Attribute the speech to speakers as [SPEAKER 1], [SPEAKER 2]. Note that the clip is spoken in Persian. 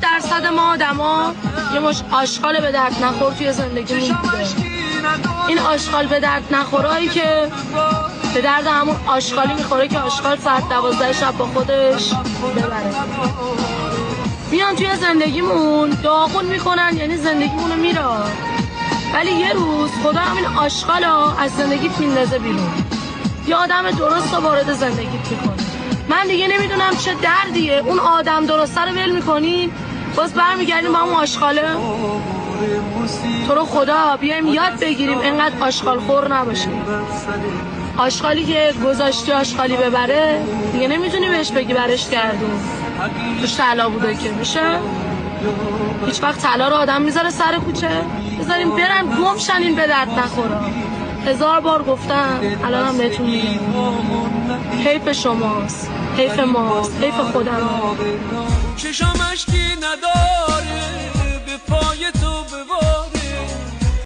[SPEAKER 1] 90% ما آدما یه مش آشغال به درد نخور توی زندگیمون بوده. این آشغال به درد نخورایی که به درد همون آشغالی میخوره که آشغال ساعت 12 شب با خودش ببره. میان توی زندگیمون داغون میکنن، یعنی زندگیمونو میره، ولی یه روز خدا همین آشغالا از زندگیت میندازه بیرون، یه آدم درست رو وارد زندگیت میکنه. من دیگه نمیدونم چه دردیه اون آدم درسته رو ول میکنین باز برمیگردیم با همون آشغاله. تو رو خدا بیایم یاد بگیریم اینقدر آشغال خور نباشیم. آشغالی که گذاشتی آشغالی ببره دیگه نمیتونی بهش بگی برش گردون، توش طلا بوده که میشه. هیچ وقت طلا رو آدم میذاره سر کوچه؟ بذاریم برن گم شن این به درد نخورا. 1000 بار گفتم الان هم بهتون میگم حیف شماست، حیف ماست، حیف خودم.
[SPEAKER 2] چشام اشکی نداره